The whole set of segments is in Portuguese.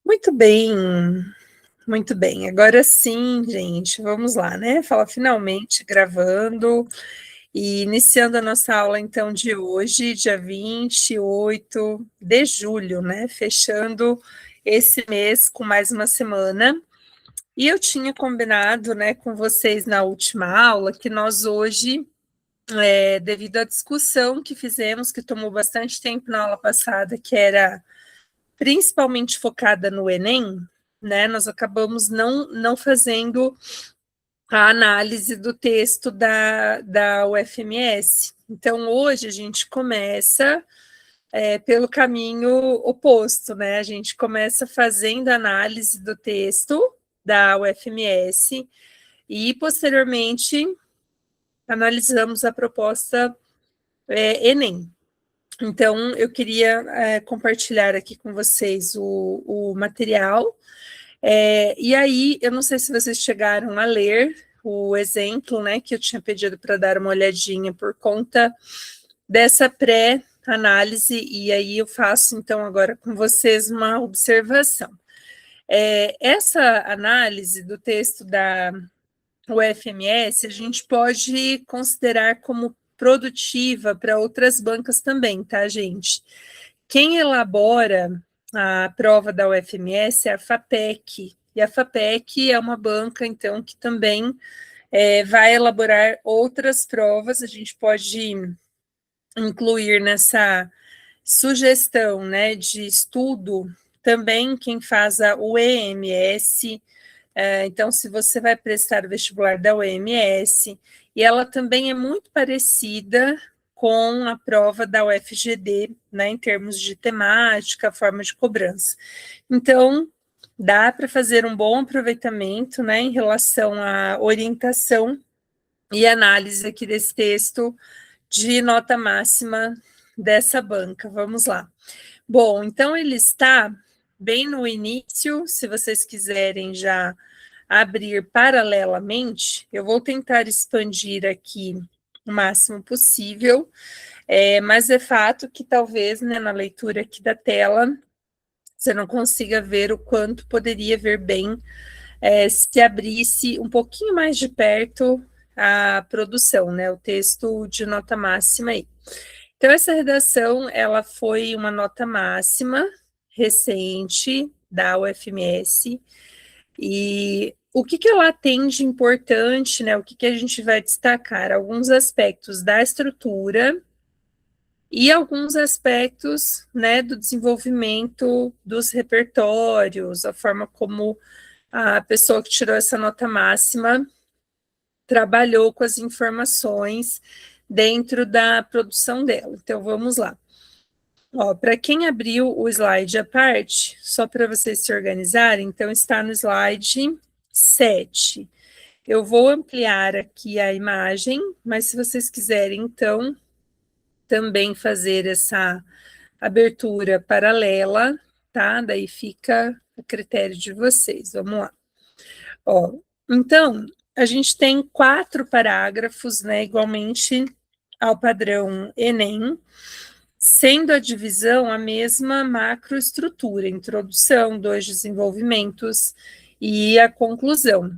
Muito bem, muito bem. Agora sim, gente, vamos lá, né? Fala finalmente gravando e iniciando a nossa aula então de hoje, dia 28 de julho, né? Fechando esse mês com mais uma semana. E eu tinha combinado, né, com vocês na última aula que nós hoje, devido à discussão que fizemos, que tomou bastante tempo na aula passada, que era principalmente focada no Enem, né? Nós acabamos não fazendo a análise do texto da UFMS. Então, hoje a gente começa pelo caminho oposto, né? A gente começa fazendo a análise do texto da UFMS e, posteriormente, analisamos a proposta Enem. Então, eu queria compartilhar aqui com vocês o material. E aí, eu não sei se vocês chegaram a ler o exemplo, né, que eu tinha pedido para dar uma olhadinha por conta dessa pré-análise, e aí eu faço, então, agora com vocês uma observação. Essa análise do texto da UFMS, a gente pode considerar como produtiva para outras bancas também, tá, gente? Quem elabora a prova da UFMS é a FAPEC, e a FAPEC é uma banca, então, que também vai elaborar outras provas. A gente pode incluir nessa sugestão, né, de estudo também quem faz a UEMS. Então, se você vai prestar o vestibular da UEMS, e ela também é muito parecida com a prova da UFGD, né, em termos de temática, forma de cobrança. Então, dá para fazer um bom aproveitamento, né, em relação à orientação e análise aqui desse texto de nota máxima dessa banca. Vamos lá. Bom, então ele está bem no início, se vocês quiserem já abrir paralelamente, eu vou tentar expandir aqui o máximo possível, mas é fato que talvez, né, na leitura aqui da tela, você não consiga ver o quanto poderia ver bem se abrisse um pouquinho mais de perto a produção, né, o texto de nota máxima aí. Então, essa redação, ela foi uma nota máxima recente da UFMS, e o que ela tem de importante, né, o que a gente vai destacar? Alguns aspectos da estrutura e alguns aspectos, né, do desenvolvimento dos repertórios, a forma como a pessoa que tirou essa nota máxima trabalhou com as informações dentro da produção dela. Então, vamos lá. Para quem abriu o slide à parte, só para vocês se organizarem, então está no slide 7. Eu vou ampliar aqui a imagem, mas se vocês quiserem, então, também fazer essa abertura paralela, tá? Daí fica a critério de vocês. Vamos lá. Então, a gente tem 4 parágrafos, né, igualmente ao padrão Enem, sendo a divisão a mesma macroestrutura, introdução, 2 desenvolvimentos e a conclusão.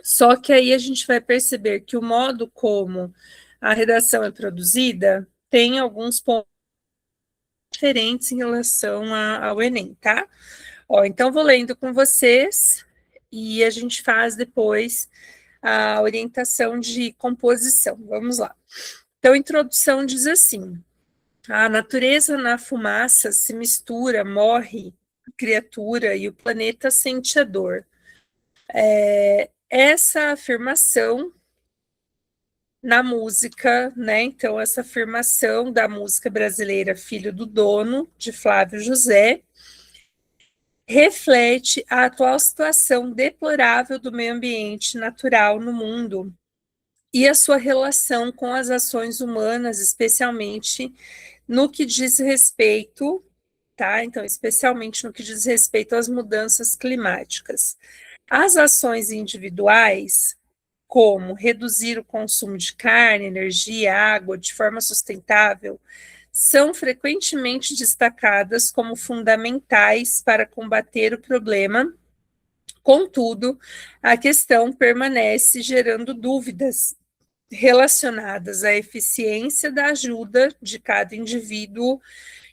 Só que aí a gente vai perceber que o modo como a redação é produzida tem alguns pontos diferentes em relação ao Enem, tá? Então vou lendo com vocês e a gente faz depois a orientação de composição. Vamos lá. Então, a introdução diz assim: a natureza na fumaça se mistura, morre a criatura e o planeta sente a dor. Essa afirmação na música, né? Então, essa afirmação da música brasileira Filho do Dono, de Flávio José, reflete a atual situação deplorável do meio ambiente natural no mundo e a sua relação com as ações humanas, especialmente no que diz respeito, tá? Então, especialmente no que diz respeito às mudanças climáticas. As ações individuais, como reduzir o consumo de carne, energia, água de forma sustentável, são frequentemente destacadas como fundamentais para combater o problema. Contudo, a questão permanece gerando dúvidas relacionadas à eficiência da ajuda de cada indivíduo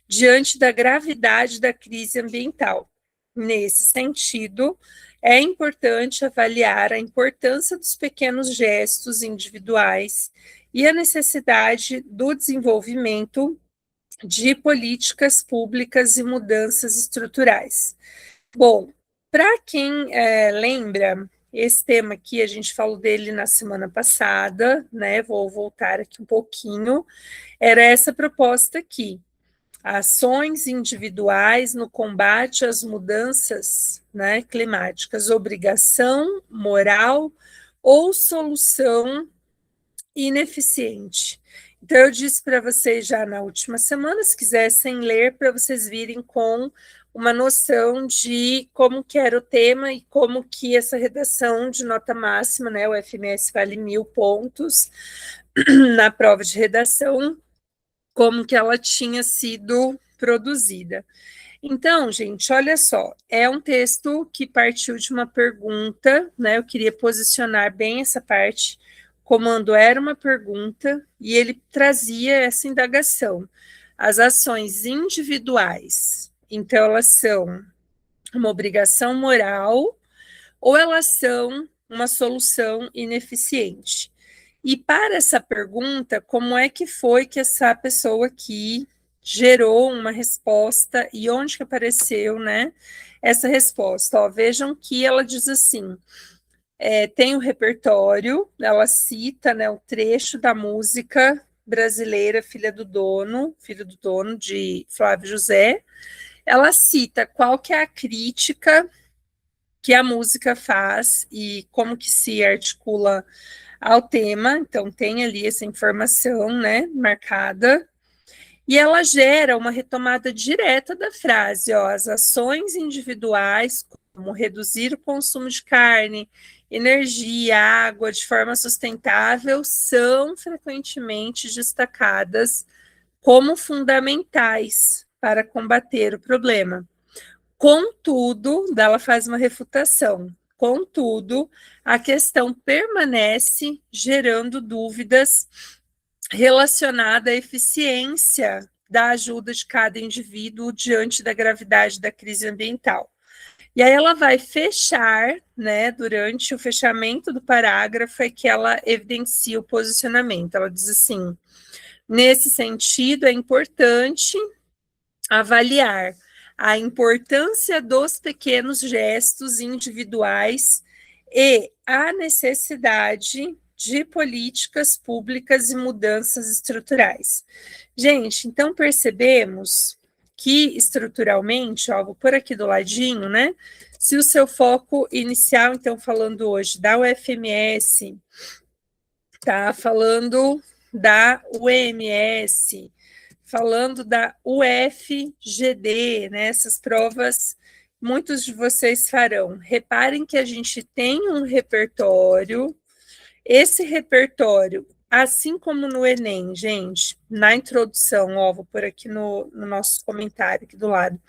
diante da gravidade da crise ambiental. Nesse sentido, é importante avaliar a importância dos pequenos gestos individuais e a necessidade do desenvolvimento de políticas públicas e mudanças estruturais. Bom, para quem lembra, esse tema aqui, a gente falou dele na semana passada, né? Vou voltar aqui um pouquinho. Era essa proposta aqui: ações individuais no combate às mudanças, né, climáticas, obrigação, moral ou solução ineficiente. Então, eu disse para vocês já na última semana, se quisessem ler, para vocês virem com uma noção de como que era o tema e como que essa redação de nota máxima, né, o FMS vale 1000 pontos na prova de redação, como que ela tinha sido produzida. Então, gente, olha só, é um texto que partiu de uma pergunta, né? Eu queria posicionar bem essa parte. O comando era uma pergunta e ele trazia essa indagação. As ações individuais, então, elas são uma obrigação moral ou elas são uma solução ineficiente? E para essa pergunta, como é que foi que essa pessoa aqui gerou uma resposta e onde que apareceu, né, essa resposta? Ó, vejam que ela diz assim, tem o repertório, ela cita, né, o trecho da música brasileira Filho do Dono, de Flávio José. Ela cita qual que é a crítica que a música faz e como que se articula ao tema, então tem ali essa informação, né, marcada, e ela gera uma retomada direta da frase, ó, as ações individuais, como reduzir o consumo de carne, energia, água de forma sustentável, são frequentemente destacadas como fundamentais para combater o problema. Contudo, ela faz uma refutação. Contudo, a questão permanece gerando dúvidas relacionada à eficiência da ajuda de cada indivíduo diante da gravidade da crise ambiental. E aí ela vai fechar, né, durante o fechamento do parágrafo, é que ela evidencia o posicionamento. Ela diz assim: nesse sentido, é importante avaliar a importância dos pequenos gestos individuais e a necessidade de políticas públicas e mudanças estruturais. Gente, então percebemos que estruturalmente, ó, vou pôr aqui do ladinho, né? Se o seu foco inicial, então, falando hoje da UFMS, tá falando da UMS, falando da UFGD, né? Essas provas muitos de vocês farão. Reparem que a gente tem um repertório, esse repertório, assim como no Enem, gente, na introdução, ó, vou pôr aqui no nosso comentário aqui do lado,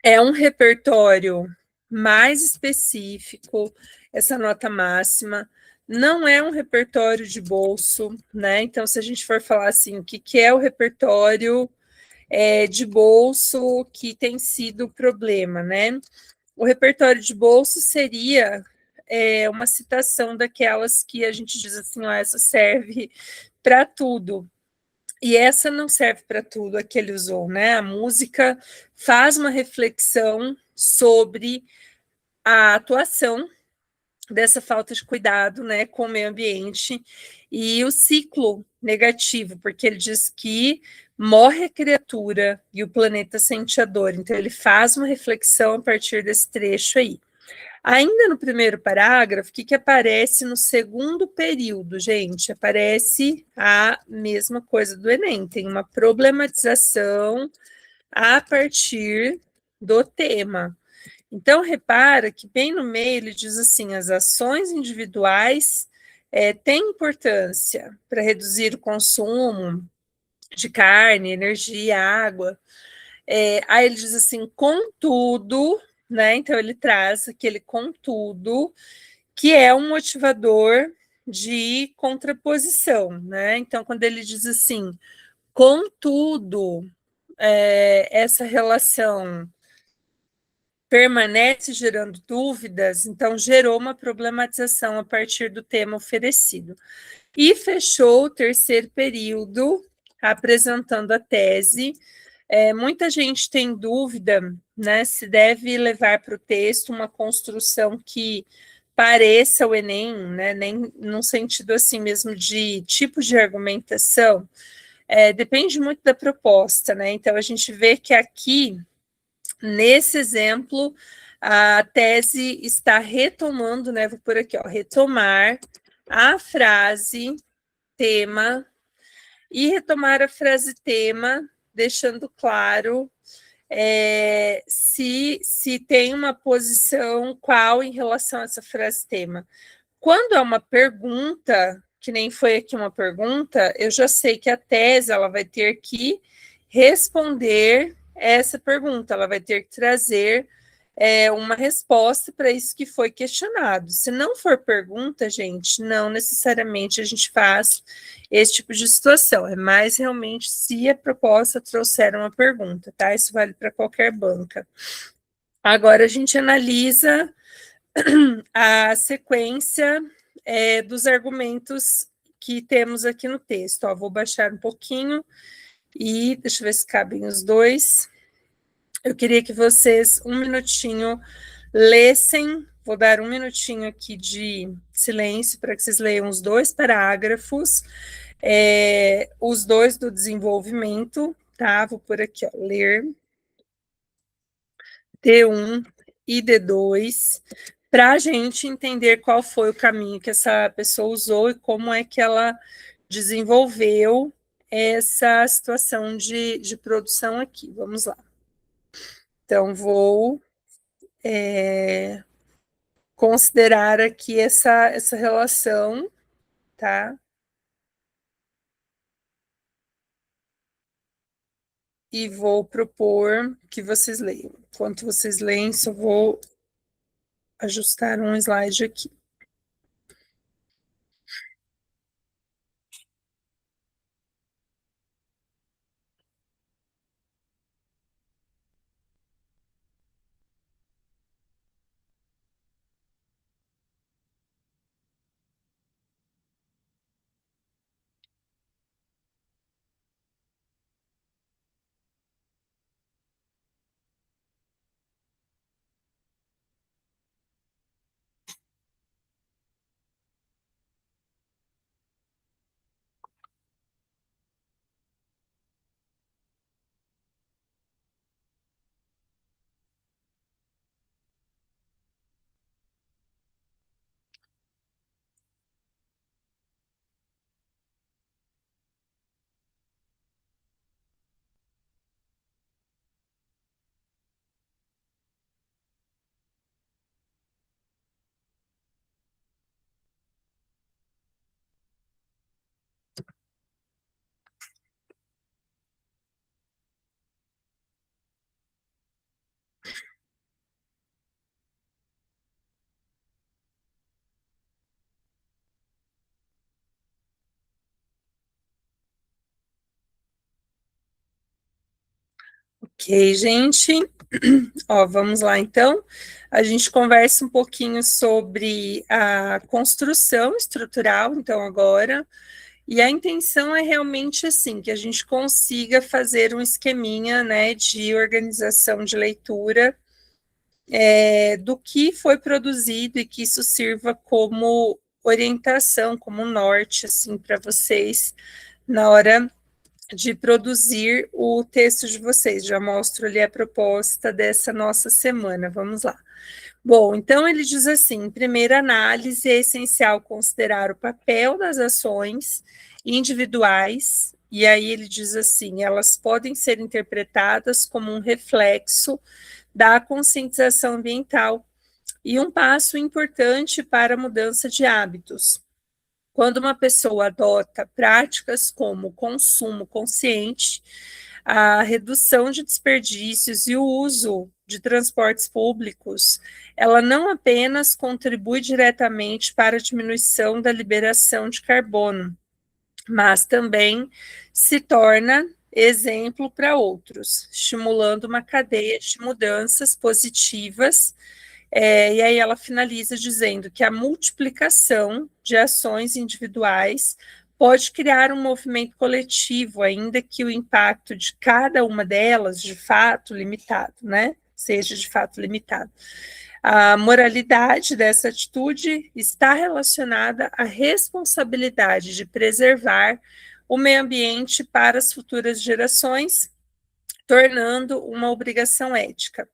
é um repertório mais específico, essa nota máxima, não é um repertório de bolso, né? Então, se a gente for falar assim, o que é o repertório de bolso que tem sido o problema, né? O repertório de bolso seria uma citação daquelas que a gente diz assim, ó, essa serve para tudo. E essa não serve para tudo, a que ele usou, né? A música faz uma reflexão sobre a atuação dessa falta de cuidado, né, com o meio ambiente e o ciclo negativo, porque ele diz que morre a criatura e o planeta sente a dor. Então ele faz uma reflexão a partir desse trecho aí. Ainda no primeiro parágrafo, o que aparece no segundo período, gente? Aparece a mesma coisa do Enem, tem uma problematização a partir do tema. Então, repara que bem no meio ele diz assim, as ações individuais têm importância para reduzir o consumo de carne, energia, água. Aí ele diz assim, contudo, né? Então ele traz aquele contudo, que é um motivador de contraposição, né? Então, quando ele diz assim, contudo, essa relação permanece gerando dúvidas, então gerou uma problematização a partir do tema oferecido. E fechou o terceiro período apresentando a tese. Muita gente tem dúvida, né, se deve levar para o texto uma construção que pareça o Enem, né, nem num sentido assim mesmo de tipo de argumentação. Depende muito da proposta, né? Então a gente vê que aqui nesse exemplo, a tese está retomando, né? Vou por aqui, ó, retomar a frase tema e retomar a frase tema, deixando claro se tem uma posição qual em relação a essa frase tema. Quando é uma pergunta, que nem foi aqui uma pergunta, eu já sei que a tese ela vai ter que responder essa pergunta, ela vai ter que trazer uma resposta para isso que foi questionado. Se não for pergunta, gente, não necessariamente a gente faz esse tipo de situação, é mais realmente se a proposta trouxer uma pergunta, tá? Isso vale para qualquer banca. Agora a gente analisa a sequência dos argumentos que temos aqui no texto. Ó, vou baixar um pouquinho e deixa eu ver se cabem os dois. Eu queria que vocês, um minutinho, lessem. Vou dar um minutinho aqui de silêncio para que vocês leiam os dois parágrafos, os dois do desenvolvimento, tá? Vou por aqui, ó, ler D1 e D2, para a gente entender qual foi o caminho que essa pessoa usou e como é que ela desenvolveu essa situação de produção aqui. Vamos lá. Então, vou considerar aqui essa relação, tá? E vou propor que vocês leiam. Enquanto vocês leem, só vou ajustar um slide aqui. Ok, gente. Ó, vamos lá, então. A gente conversa um pouquinho sobre a construção estrutural, então, agora. E a intenção é realmente assim, que a gente consiga fazer um esqueminha, né, de organização de leitura do que foi produzido e que isso sirva como orientação, como norte, assim, para vocês na hora de produzir o texto de vocês. Já mostro ali a proposta dessa nossa semana. Vamos lá. Bom, então ele diz assim: em primeira análise, é essencial considerar o papel das ações individuais, e aí ele diz assim: elas podem ser interpretadas como um reflexo da conscientização ambiental e um passo importante para a mudança de hábitos. Quando uma pessoa adota práticas como consumo consciente, a redução de desperdícios e o uso de transportes públicos, ela não apenas contribui diretamente para a diminuição da liberação de carbono, mas também se torna exemplo para outros, estimulando uma cadeia de mudanças positivas. E aí ela finaliza dizendo que a multiplicação de ações individuais pode criar um movimento coletivo, ainda que o impacto de cada uma delas, de fato, limitado, né? Seja de fato limitado. A moralidade dessa atitude está relacionada à responsabilidade de preservar o meio ambiente para as futuras gerações, tornando uma obrigação ética.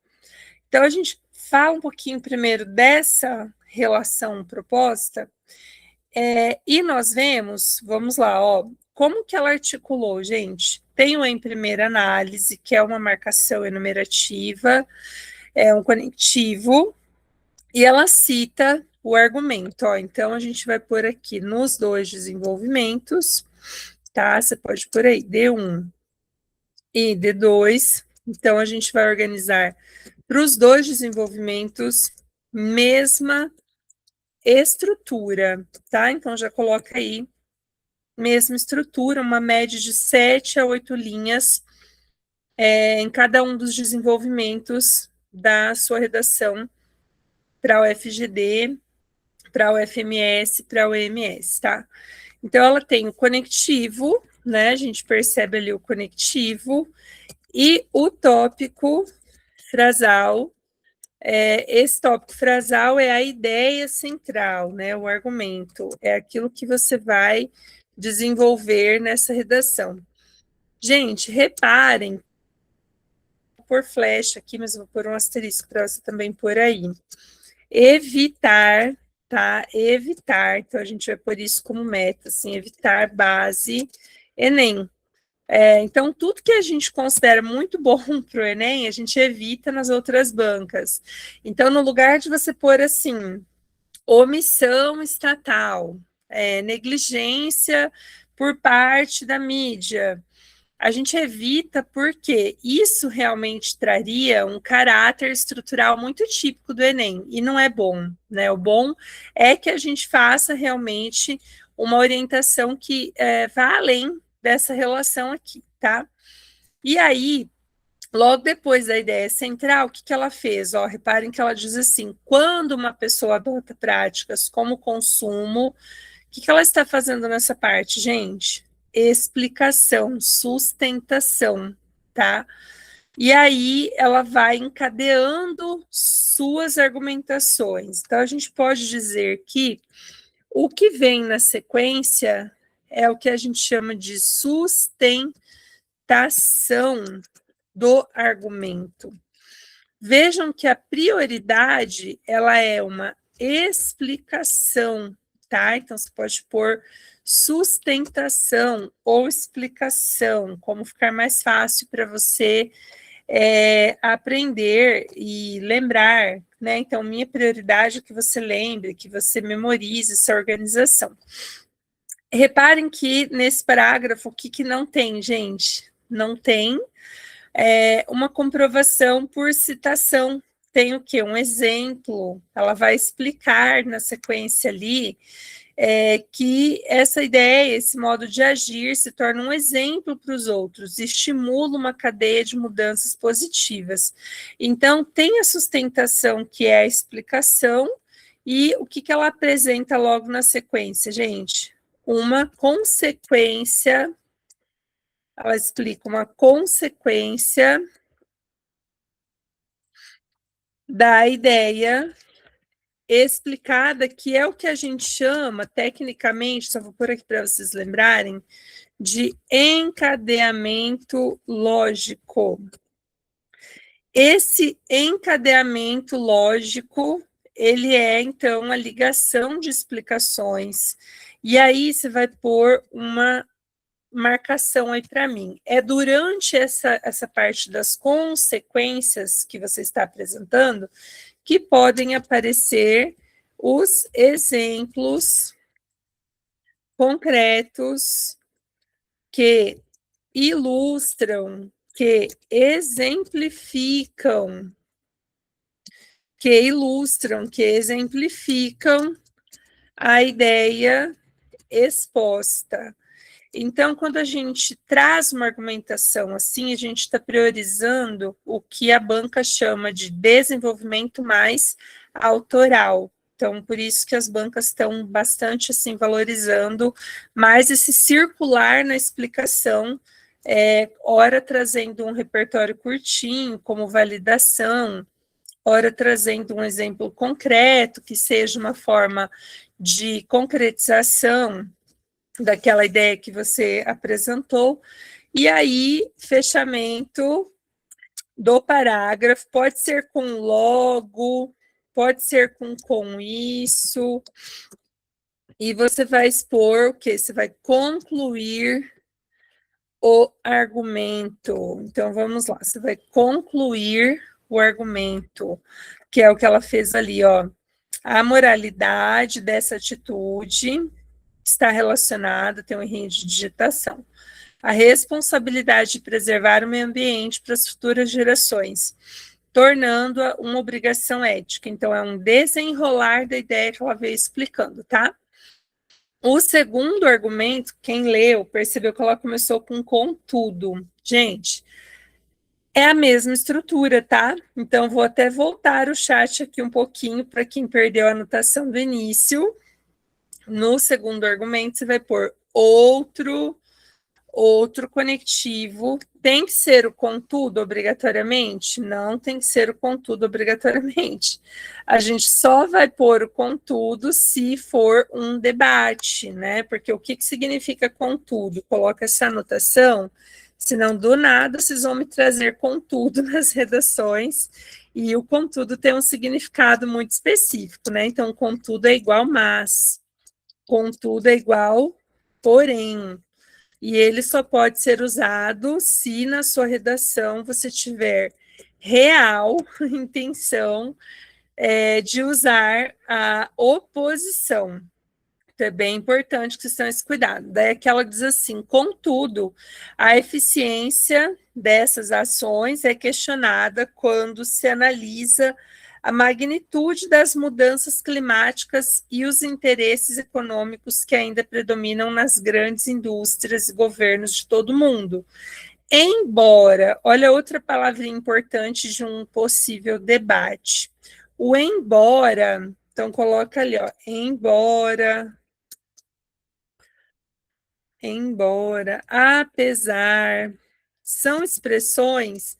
Então, a gente fala um pouquinho primeiro dessa relação proposta, e nós vemos, vamos lá, ó, como que ela articulou, gente? Tem o em primeira análise, que é uma marcação enumerativa, é um conectivo, e ela cita o argumento, ó, então a gente vai pôr aqui nos dois desenvolvimentos, tá? Você pode pôr aí D1 e D2, então a gente vai organizar para os dois desenvolvimentos, mesma estrutura, tá? Então já coloca aí, mesma estrutura, uma média de 7 a 8 linhas em cada um dos desenvolvimentos da sua redação para o FGD, para o FMS, para o EMS, tá? Então, ela tem o conectivo, né? A gente percebe ali o conectivo e o tópico frasal. Esse tópico frasal é a ideia central, né? O argumento, é aquilo que você vai desenvolver nessa redação. Gente, reparem, vou pôr flecha aqui, mas vou pôr um asterisco para você também pôr aí. Evitar, tá? Evitar, então a gente vai pôr isso como meta, assim, evitar base Enem. Então, tudo que a gente considera muito bom para o Enem, a gente evita nas outras bancas. Então, no lugar de você pôr assim, omissão estatal, negligência por parte da mídia, a gente evita porque isso realmente traria um caráter estrutural muito típico do Enem, e não é bom, né? O bom é que a gente faça realmente uma orientação que vá além dessa relação aqui, tá? E aí, logo depois da ideia central, o que ela fez? Ó, reparem que ela diz assim, quando uma pessoa adota práticas como consumo, o que ela está fazendo nessa parte, gente? Explicação, sustentação, tá? E aí ela vai encadeando suas argumentações. Então a gente pode dizer que o que vem na sequência é o que a gente chama de sustentação do argumento. Vejam que a prioridade, ela é uma explicação, tá? Então, você pode pôr sustentação ou explicação, como ficar mais fácil para você aprender e lembrar, né? Então, minha prioridade é que você lembre, que você memorize essa organização. Reparem que nesse parágrafo, o que não tem, gente? Não tem uma comprovação por citação. Tem o quê? Um exemplo. Ela vai explicar na sequência ali que essa ideia, esse modo de agir se torna um exemplo para os outros, estimula uma cadeia de mudanças positivas. Então, tem a sustentação, que é a explicação, e o que ela apresenta logo na sequência, gente? Uma consequência, ela explica uma consequência da ideia explicada, que é o que a gente chama, tecnicamente, só vou pôr aqui para vocês lembrarem, de encadeamento lógico. Esse encadeamento lógico, ele é, então, a ligação de explicações. E aí você vai pôr uma marcação aí para mim. É durante essa parte das consequências que você está apresentando que podem aparecer os exemplos concretos, que ilustram, que exemplificam, a ideia exposta. Então, quando a gente traz uma argumentação assim, a gente está priorizando o que a banca chama de desenvolvimento mais autoral. Então, por isso que as bancas estão bastante assim valorizando mais esse circular na explicação, ora trazendo um repertório curtinho, como validação, ora trazendo um exemplo concreto, que seja uma forma de concretização daquela ideia que você apresentou, e aí, fechamento do parágrafo, pode ser com logo, pode ser com isso, e você vai expor o quê? Você vai concluir o argumento. Então, vamos lá, você vai concluir o argumento, que é o que ela fez ali, ó. A moralidade dessa atitude está relacionada, tem um errinho de digitação, a responsabilidade de preservar o meio ambiente para as futuras gerações, tornando-a uma obrigação ética. Então, é um desenrolar da ideia que ela veio explicando, tá? O segundo argumento, quem leu, percebeu que ela começou com contudo. Gente, é a mesma estrutura, tá? Então, vou até voltar o chat aqui um pouquinho para quem perdeu a anotação do início. No segundo argumento, você vai pôr outro conectivo. Tem que ser o contudo obrigatoriamente? Não tem que ser o contudo obrigatoriamente. A gente só vai pôr o contudo se for um debate, né? Porque o que significa contudo? Coloca essa anotação, senão do nada vocês vão me trazer contudo nas redações, e o contudo tem um significado muito específico, né? Então, contudo é igual mas, contudo é igual porém. E ele só pode ser usado se na sua redação você tiver real intenção de usar a oposição. Então, é bem importante que vocês tenham esse cuidado. Daí aquela diz assim, contudo, a eficiência dessas ações é questionada quando se analisa a magnitude das mudanças climáticas e os interesses econômicos que ainda predominam nas grandes indústrias e governos de todo o mundo. Embora, olha outra palavrinha importante de um possível debate. O embora, então coloca ali, ó, embora, apesar, são expressões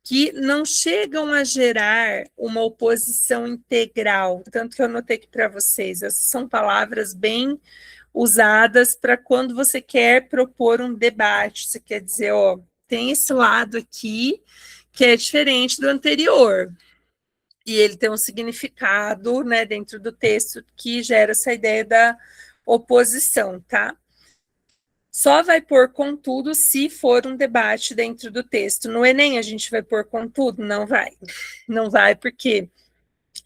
que não chegam a gerar uma oposição integral, tanto que eu anotei aqui para vocês, essas são palavras bem usadas para quando você quer propor um debate, você quer dizer, ó, tem esse lado aqui que é diferente do anterior, e ele tem um significado, né, dentro do texto que gera essa ideia da oposição, tá? Só vai pôr contudo se for um debate dentro do texto. No Enem a gente vai pôr contudo? Não vai. Não vai porque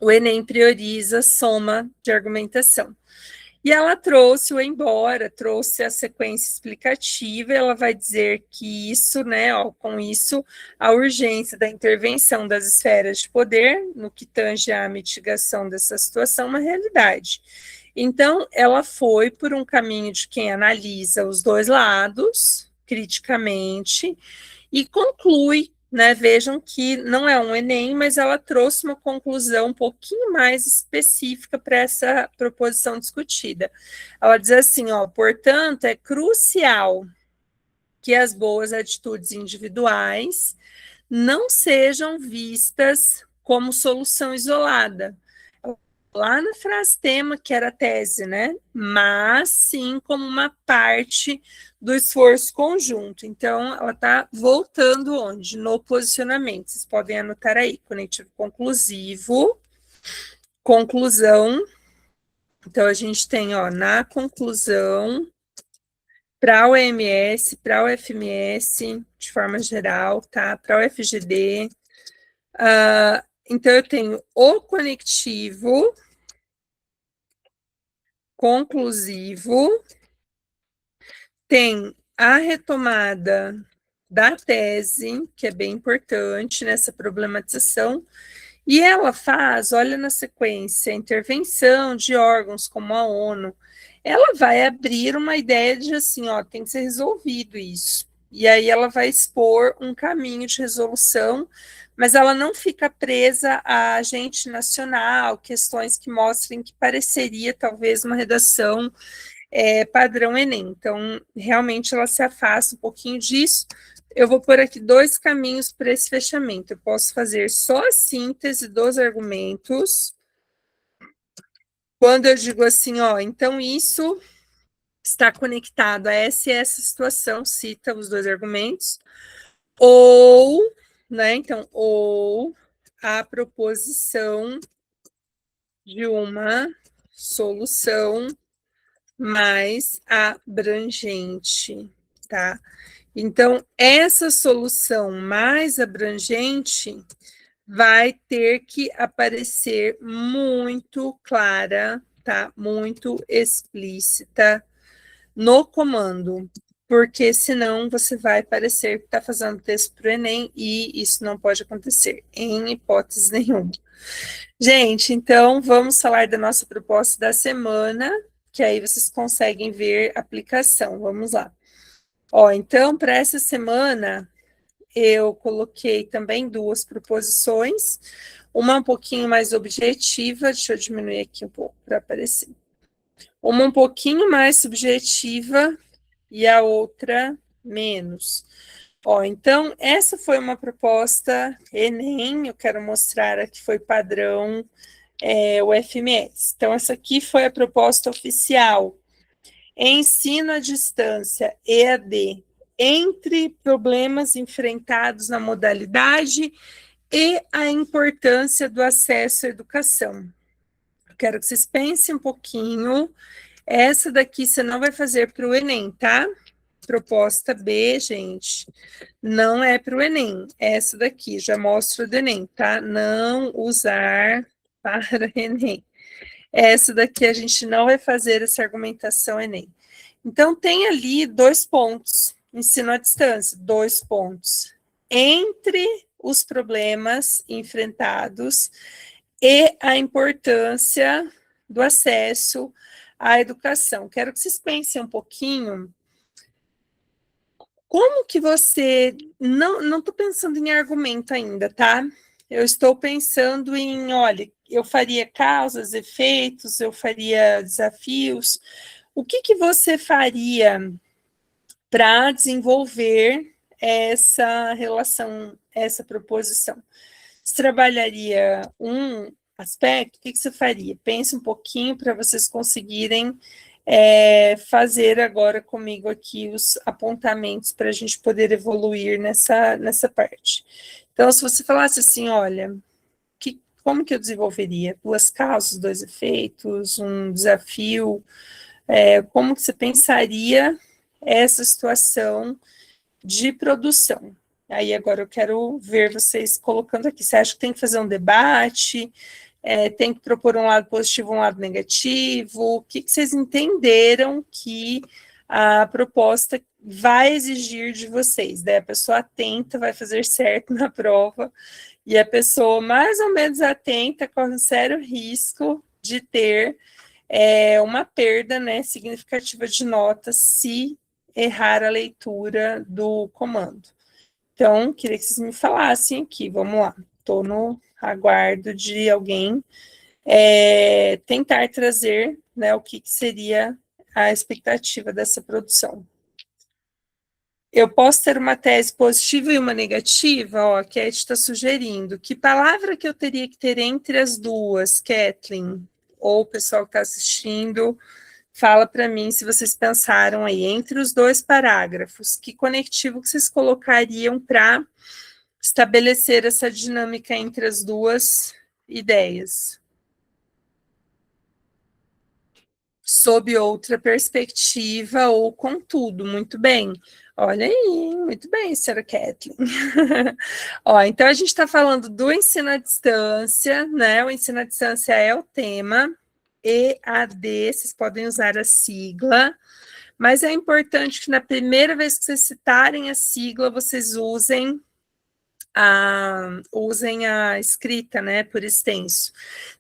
o Enem prioriza soma de argumentação. E ela trouxe o embora, trouxe a sequência explicativa, ela vai dizer que isso, né, ó, com isso, a urgência da intervenção das esferas de poder, no que tange à mitigação dessa situação, é uma realidade. Então, ela foi por um caminho de quem analisa os dois lados, criticamente, e conclui, né? Vejam que não é um Enem, mas ela trouxe uma conclusão um pouquinho mais específica para essa proposição discutida. Ela diz assim, ó, portanto, é crucial que as boas atitudes individuais não sejam vistas como solução isolada, lá na frase tema, que era a tese, né? Mas sim como uma parte do esforço conjunto. Então, ela está voltando onde? No posicionamento. Vocês podem anotar aí, conectivo conclusivo, conclusão. Então, a gente tem, ó, na conclusão, para a OMS, para o FMS, de forma geral, tá? Para o FGD. Então, eu tenho o conectivo conclusivo, tem a retomada da tese, que é bem importante nessa problematização, e ela faz, olha na sequência, intervenção de órgãos como a ONU, ela vai abrir uma ideia de assim, ó, tem que ser resolvido isso. E aí ela vai expor um caminho de resolução, mas ela não fica presa a agente nacional, questões que mostrem que pareceria talvez uma redação padrão Enem. Então, realmente ela se afasta um pouquinho disso. Eu vou pôr aqui 2 caminhos para esse fechamento. Eu posso fazer só a síntese dos argumentos. Quando eu digo assim, ó, então isso está conectado a essa e essa situação, cita os 2 argumentos, ou, né, então, ou a proposição de uma solução mais abrangente, tá? Então, essa solução mais abrangente vai ter que aparecer muito clara, tá? Muito explícita no comando, porque senão você vai parecer que está fazendo texto para o Enem e isso não pode acontecer, em hipótese nenhuma. Gente, então vamos falar da nossa proposta da semana, que aí vocês conseguem ver a aplicação. Vamos lá. Ó, então, para essa semana, eu coloquei também 2 proposições, uma um pouquinho mais objetiva, deixa eu diminuir aqui um pouco para aparecer. Uma um pouquinho mais subjetiva e a outra menos. Ó, então, essa foi uma proposta Enem, eu quero mostrar aqui, foi padrão o FMS. Então, essa aqui foi a proposta oficial. Ensino à distância, EAD, entre problemas enfrentados na modalidade e a importância do acesso à educação. Eu quero que vocês pensem um pouquinho. Essa daqui você não vai fazer para o Enem, tá? Proposta B, gente, não é para o Enem. Essa daqui, já mostro do Enem, tá? Não usar para Enem. Essa daqui a gente não vai fazer essa argumentação Enem. Então, tem ali 2 pontos. Ensino à distância, 2 pontos. Entre os problemas enfrentados e a importância do acesso à educação. Quero que vocês pensem um pouquinho. Como que você... Não estou pensando em argumento ainda, tá? Eu estou pensando em, olha, eu faria causas, efeitos, eu faria desafios. O que você faria para desenvolver essa relação, essa proposição? Você trabalharia um aspecto? O que você faria? Pense um pouquinho para vocês conseguirem fazer agora comigo aqui os apontamentos para a gente poder evoluir nessa parte. Então, se você falasse assim, olha, como que eu desenvolveria? 2 causas, 2 efeitos, um desafio, como que você pensaria essa situação de produção? Aí agora eu quero ver vocês colocando aqui. Você acha que tem que fazer um debate? Tem que propor um lado positivo, um lado negativo? O que vocês entenderam que a proposta vai exigir de vocês? Daí a pessoa atenta vai fazer certo na prova, e a pessoa mais ou menos atenta corre um sério risco de ter uma perda, né, significativa de notas se errar a leitura do comando. Então, queria que vocês me falassem aqui, vamos lá. Estou no aguardo de alguém tentar trazer, né, o que seria a expectativa dessa produção. Eu posso ter uma tese positiva e uma negativa? Ó, a Cat está sugerindo. Que palavra que eu teria que ter entre as duas, Kathleen? Ou o pessoal que está assistindo, fala para mim se vocês pensaram aí, entre os 2 parágrafos, que conectivo que vocês colocariam para estabelecer essa dinâmica entre as 2 ideias? Sob outra perspectiva ou contudo, muito bem. Olha aí, muito bem, senhora Kathleen. Ó, então a gente está falando do ensino à distância, né? O ensino à distância é o tema, EAD, vocês podem usar a sigla, Mas é importante que na primeira vez que vocês citarem a sigla, vocês usem a escrita, né, por extenso.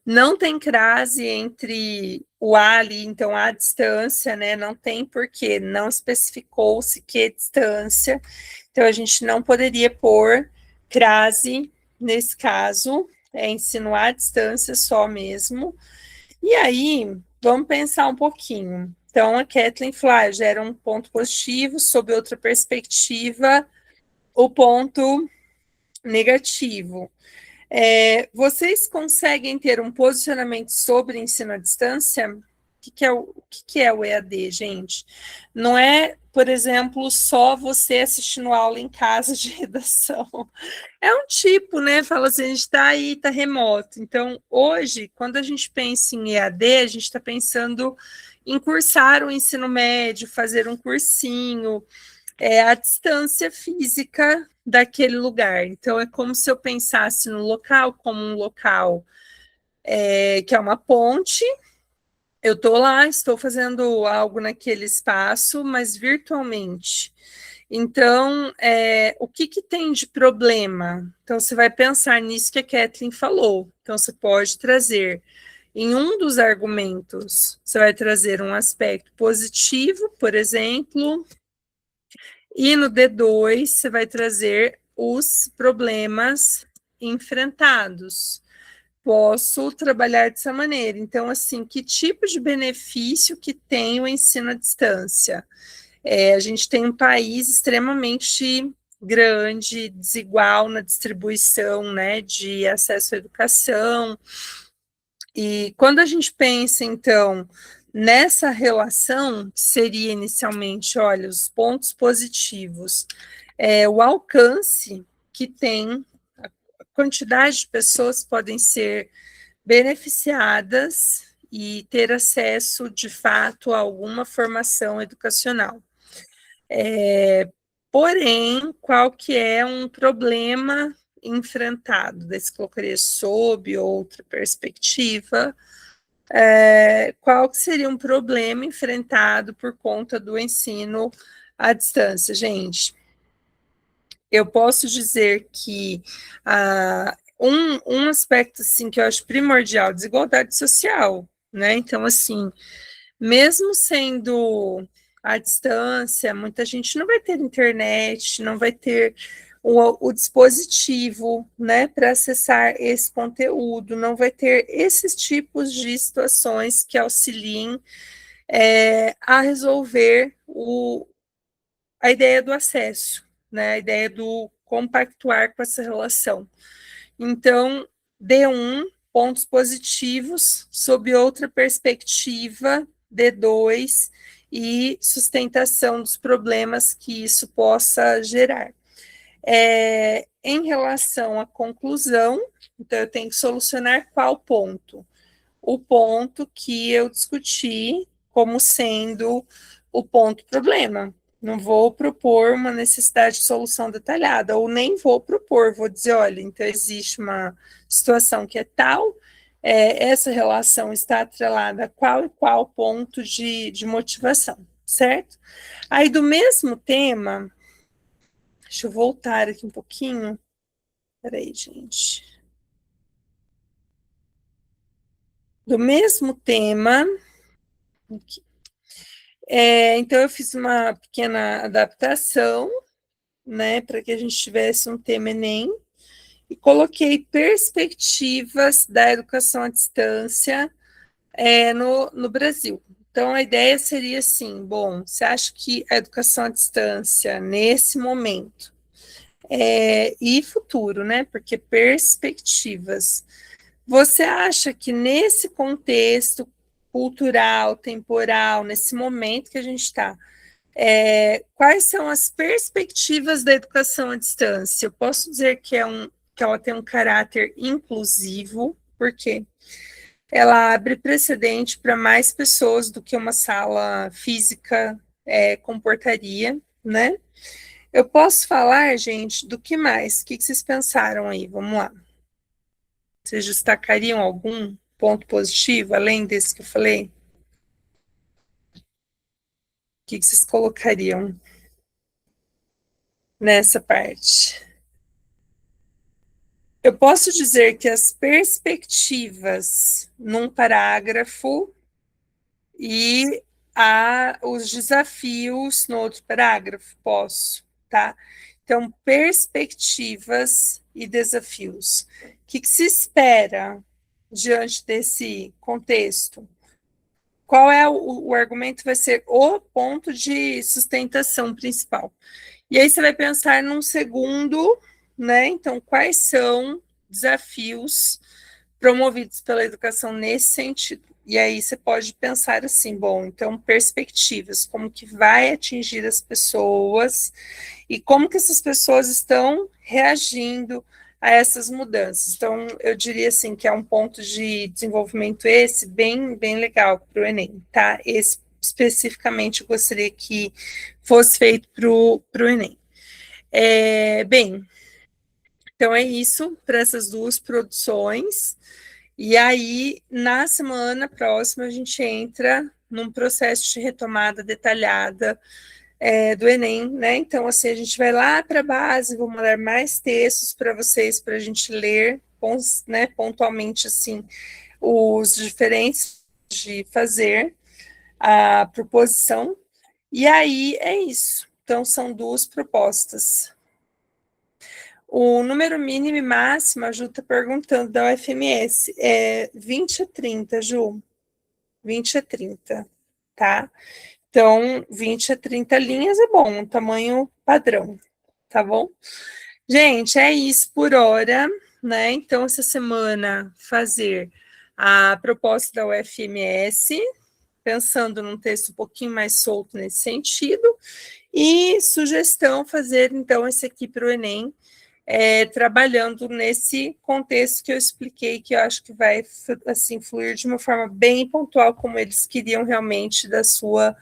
Não tem crase entre o A ali, então a distância, né, não tem porquê, não especificou-se que distância, então a gente não poderia pôr crase nesse caso, insinuar a distância só mesmo. E aí, vamos pensar um pouquinho. Então, a Kathleen falou, gera um ponto positivo, sob outra perspectiva, o ponto negativo. Vocês conseguem ter um posicionamento sobre ensino à distância? O que é o EAD, gente? Não é, por exemplo, só você assistindo aula em casa de redação. É um tipo, né? Fala assim, a gente está aí, está remoto. Então, hoje, quando a gente pensa em EAD, a gente está pensando em cursar o ensino médio, fazer um cursinho, a distância física daquele lugar. Então, é como se eu pensasse no local como um local que é uma ponte. Eu estou lá, estou fazendo algo naquele espaço, mas virtualmente. Então, o que tem de problema? Então, você vai pensar nisso que a Kathleen falou. Então, você pode trazer, em um dos argumentos, você vai trazer um aspecto positivo, por exemplo, e no D2 você vai trazer os problemas enfrentados. Posso trabalhar dessa maneira. Então, assim, que tipo de benefício que tem o ensino à distância? A gente tem um país extremamente grande, desigual na distribuição, né, de acesso à educação. E quando a gente pensa, então, nessa relação, que seria inicialmente, olha, os pontos positivos, o alcance que tem, a quantidade de pessoas podem ser beneficiadas e ter acesso, de fato, a alguma formação educacional. Porém, qual que é um problema enfrentado? Daí se colocaria sob outra perspectiva, qual que seria um problema enfrentado por conta do ensino à distância? Gente, eu posso dizer que um aspecto assim, que eu acho primordial, desigualdade social, né? Então, assim, mesmo sendo à distância, muita gente não vai ter internet, não vai ter o dispositivo, né, para acessar esse conteúdo, não vai ter esses tipos de situações que auxiliem a resolver a ideia do acesso, né, a ideia do compactuar com essa relação. Então, D1, pontos positivos, sob outra perspectiva, D2, e sustentação dos problemas que isso possa gerar. Em relação à conclusão, então eu tenho que solucionar qual ponto? O ponto que eu discuti como sendo o ponto problema. Não vou propor uma necessidade de solução detalhada, ou nem vou propor, vou dizer, olha, então existe uma situação que é tal, essa relação está atrelada a qual e qual ponto de motivação, certo? Aí, do mesmo tema, deixa eu voltar aqui um pouquinho, peraí, gente. Do mesmo tema, aqui. Então, eu fiz uma pequena adaptação, né, para que a gente tivesse um tema Enem, e coloquei perspectivas da educação à distância no Brasil. Então, a ideia seria assim, bom, você acha que a educação à distância, nesse momento, e futuro, né, porque perspectivas, você acha que nesse contexto cultural, temporal, nesse momento que a gente está, quais são as perspectivas da educação à distância? Eu posso dizer que ela tem um caráter inclusivo, porque ela abre precedente para mais pessoas do que uma sala física comportaria, né? Eu posso falar, gente, do que mais? O que vocês pensaram aí? Vamos lá. Vocês destacariam algum ponto positivo, além desse que eu falei? que vocês colocariam nessa parte? Eu posso dizer que as perspectivas num parágrafo e os desafios no outro parágrafo, posso, tá? Então, perspectivas e desafios. O que se espera diante desse contexto? Qual é o argumento? Vai ser o ponto de sustentação principal. E aí você vai pensar num segundo, né? Então, quais são desafios promovidos pela educação nesse sentido? E aí você pode pensar assim, bom, então perspectivas, como que vai atingir as pessoas e como que essas pessoas estão reagindo a essas mudanças. Então, eu diria assim que é um ponto de desenvolvimento esse bem legal para o Enem, tá? Esse especificamente eu gostaria que fosse feito para o Enem. Bem, então é isso para essas duas produções. E aí, na semana próxima, a gente entra num processo de retomada detalhada do Enem, né? Então, assim, a gente vai lá para a base, vou mandar mais textos para vocês, para a gente ler, né, pontualmente, assim, os diferentes de fazer a proposição. E aí, é isso. Então, são duas propostas. O número mínimo e máximo, a Ju está perguntando da UFMS, é 20 a 30, Ju. 20 a 30, tá? Então, 20 a 30 linhas é bom, um tamanho padrão, tá bom? Gente, é isso por hora, né? Então, essa semana, fazer a proposta da UFMS, pensando num texto um pouquinho mais solto nesse sentido, e sugestão, fazer, então, esse aqui para o Enem, trabalhando nesse contexto que eu expliquei, que eu acho que vai assim fluir de uma forma bem pontual, como eles queriam realmente da sua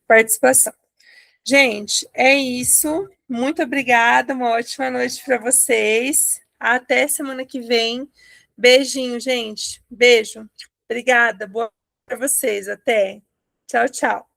participação. Gente, é isso. Muito obrigada, uma ótima noite para vocês. Até semana que vem. Beijinho, gente. Beijo. Obrigada. Boa para vocês. Até. Tchau, tchau.